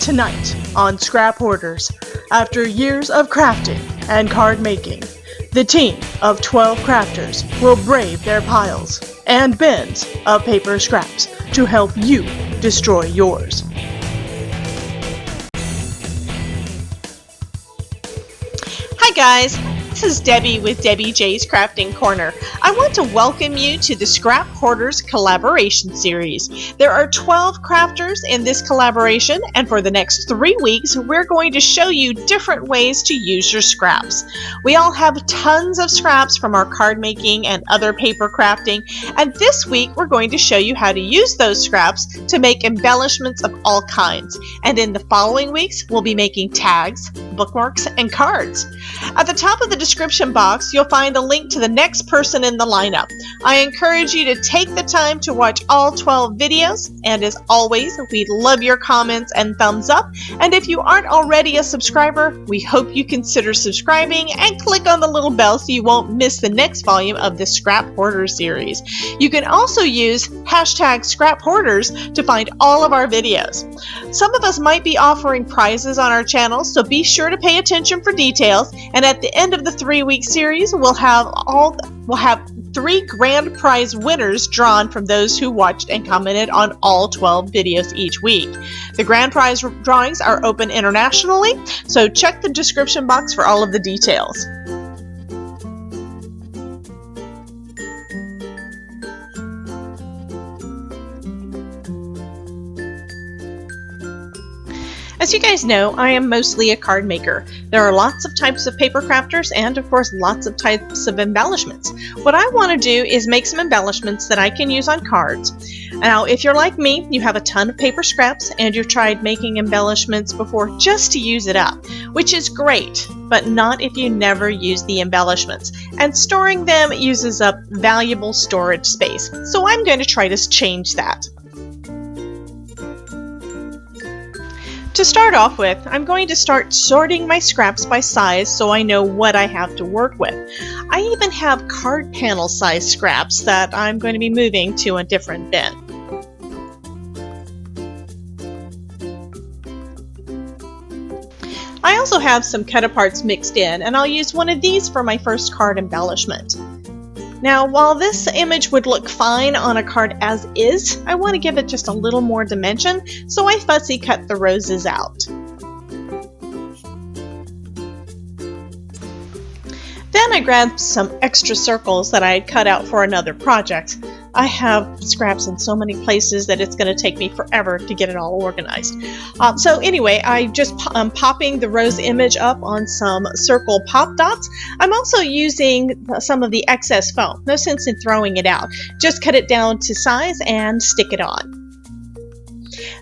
Tonight on Scrap Hoarders, after years of crafting and card making, the team of 12 crafters will brave their piles and bins of paper scraps to help you destroy yours. Hi guys, this is Debbie with Debbie J's Crafting Corner. I want to welcome you to the Scrap Hoarders collaboration series. There are 12 crafters in this collaboration, and for the next 3 weeks, we're going to show you different ways to use your scraps. We all have tons of scraps from our card making and other paper crafting, and this week we're going to show you how to use those scraps to make embellishments of all kinds. And in the following weeks, we'll be making tags, bookmarks, and cards. At the top of the description box, you'll find a link to the next person in the lineup. I encourage you to take the time to watch all 12 videos, and as always, we'd love your comments and thumbs up. And if you aren't already a subscriber, we hope you consider subscribing and click on the little bell so you won't miss the next volume of the Scrap Hoarder series. You can also use hashtag Scrap Hoarders to find all of our videos. Some of us might be offering prizes on our channel, so be sure to pay attention for details. And at the end of the 3-week series, we'll have 3 grand prize winners drawn from those who watched and commented on all 12 videos each week. The grand prize drawings are open internationally, so check the description box for all of the details. As you guys know, I am mostly a card maker. There are lots of types of paper crafters and, of course, lots of types of embellishments. What I want to do is make some embellishments that I can use on cards. Now, if you're like me, you have a ton of paper scraps and you've tried making embellishments before just to use it up, which is great, but not if you never use the embellishments. And storing them uses up valuable storage space. So I'm going to try to change that. To start off with, I'm going to start sorting my scraps by size so I know what I have to work with. I even have card panel size scraps that I'm going to be moving to a different bin. I also have some cut-aparts mixed in, and I'll use one of these for my first card embellishment. Now, while this image would look fine on a card as is, I want to give it just a little more dimension, so I fussy cut the roses out. Then I grabbed some extra circles that I had cut out for another project. I have scraps in so many places that it's going to take me forever to get it all organized. So anyway, I'm popping the rose image up on some circle pop dots. I'm also using some of the excess foam. No sense in throwing it out. Just cut it down to size and stick it on.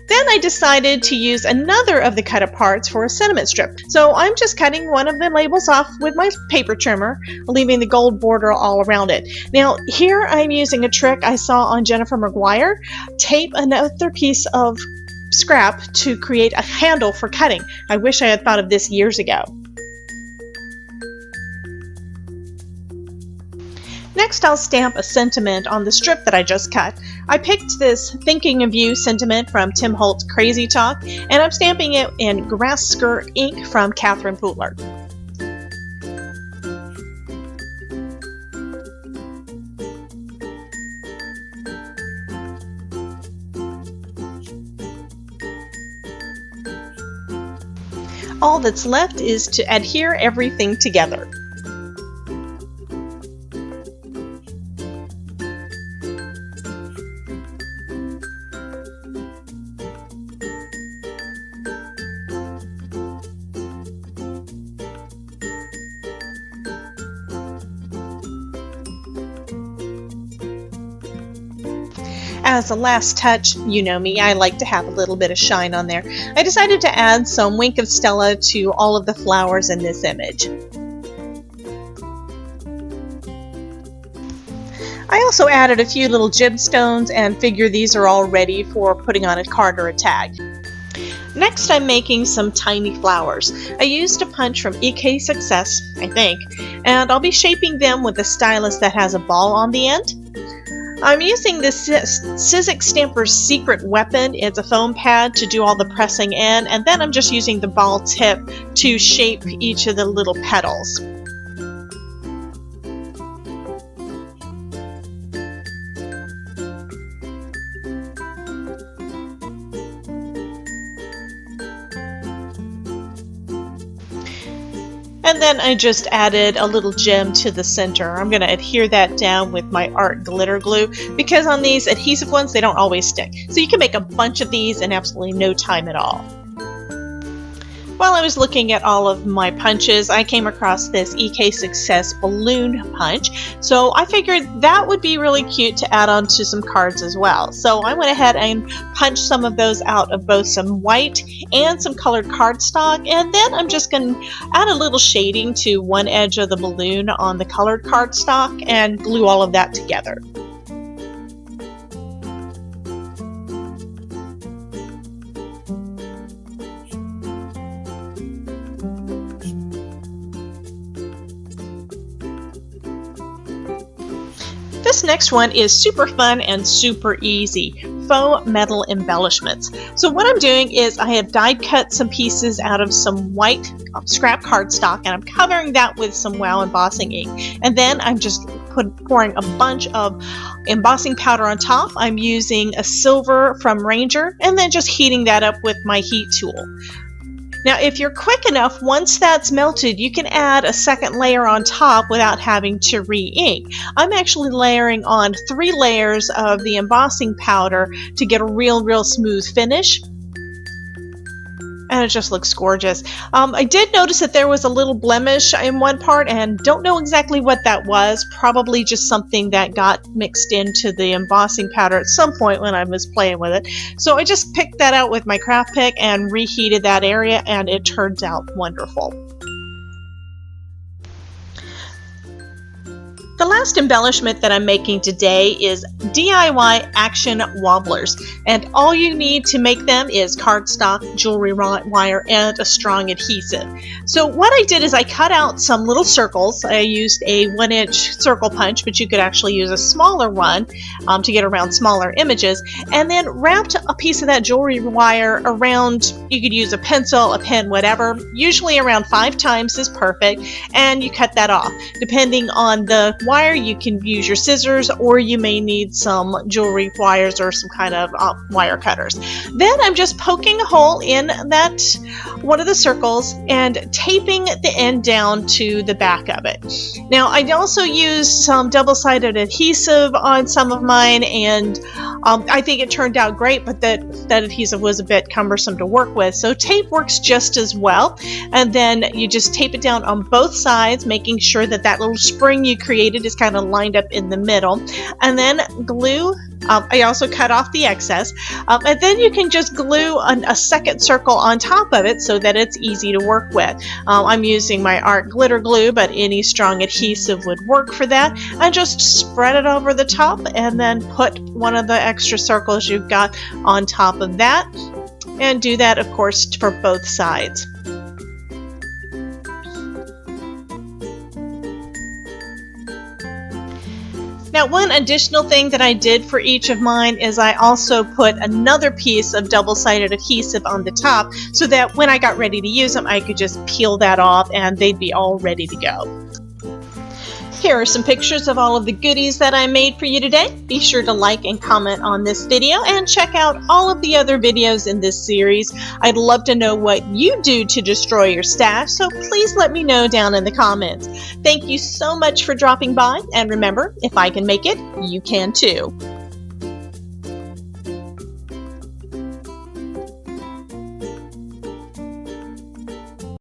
Then I decided to use another of the cut aparts for a sentiment strip. So I'm just cutting one of the labels off with my paper trimmer, leaving the gold border all around it. Now here I'm using a trick I saw on Jennifer McGuire. Tape another piece of scrap to create a handle for cutting. I wish I had thought of this years ago. Next, I'll stamp a sentiment on the strip that I just cut. I picked this Thinking of You sentiment from Tim Holt's Crazy Talk, and I'm stamping it in Grass Skirt ink from Catherine Pootler. All that's left is to adhere everything together. As a last touch, you know me, I like to have a little bit of shine on there. I decided to add some Wink of Stella to all of the flowers in this image. I also added a few little jib stones and figure these are all ready for putting on a card or a tag. Next, I'm making some tiny flowers. I used a punch from EK Success, I think, and I'll be shaping them with a stylus that has a ball on the end. I'm using the Sizzix Stamper's secret weapon. It's a foam pad to do all the pressing in, and then I'm just using the ball tip to shape each of the little petals. And then I just added a little gem to the center. I'm going to adhere that down with my art glitter glue because on these adhesive ones, they don't always stick. So you can make a bunch of these in absolutely no time at all. While I was looking at all of my punches, I came across this EK Success balloon punch. So I figured that would be really cute to add on to some cards as well. So I went ahead and punched some of those out of both some white and some colored cardstock. And then I'm just going to add a little shading to one edge of the balloon on the colored cardstock and glue all of that together. This next one is super fun and super easy. Faux metal embellishments. So what I'm doing is I have die cut some pieces out of some white scrap cardstock and I'm covering that with some Wow embossing ink. And then I'm just pouring a bunch of embossing powder on top. I'm using a silver from Ranger and then just heating that up with my heat tool. Now, if you're quick enough, once that's melted, you can add a second layer on top without having to re-ink. I'm actually layering on 3 layers of the embossing powder to get a real smooth finish. And it just looks gorgeous. I did notice that there was a little blemish in one part and don't know exactly what that was. Probably just something that got mixed into the embossing powder at some point when I was playing with it. So I just picked that out with my craft pick and reheated that area and it turned out wonderful. The last embellishment that I'm making today is DIY Action Wobblers, and all you need to make them is cardstock, jewelry wire, and a strong adhesive. So what I did is I cut out some little circles. I used a 1-inch circle punch, but you could actually use a smaller one to get around smaller images, and then wrapped a piece of that jewelry wire around. You could use a pencil, a pen, whatever. Usually around 5 times is perfect, and you cut that off. Depending on the wire, you can use your scissors or you may need some jewelry wires or some kind of wire cutters. Then I'm just poking a hole in that one of the circles and taping the end down to the back of it. Now I also used some double-sided adhesive on some of mine and I think it turned out great, but that adhesive was a bit cumbersome to work with, so tape works just as well. And then you just tape it down on both sides, making sure that that little spring you created is kind of lined up in the middle, and then glue. I also cut off the excess, and then you can just glue a second circle on top of it so that it's easy to work with. I'm using my art glitter glue, but any strong adhesive would work for that. I just spread it over the top and then put one of the extra circles you've got on top of that, and do that of course for both sides. Now, one additional thing that I did for each of mine is I also put another piece of double-sided adhesive on the top so that when I got ready to use them, I could just peel that off and they'd be all ready to go. Here are some pictures of all of the goodies that I made for you today. Be sure to like and comment on this video and check out all of the other videos in this series. I'd love to know what you do to destroy your stash, so please let me know down in the comments. Thank you so much for dropping by, and remember, if I can make it, you can too.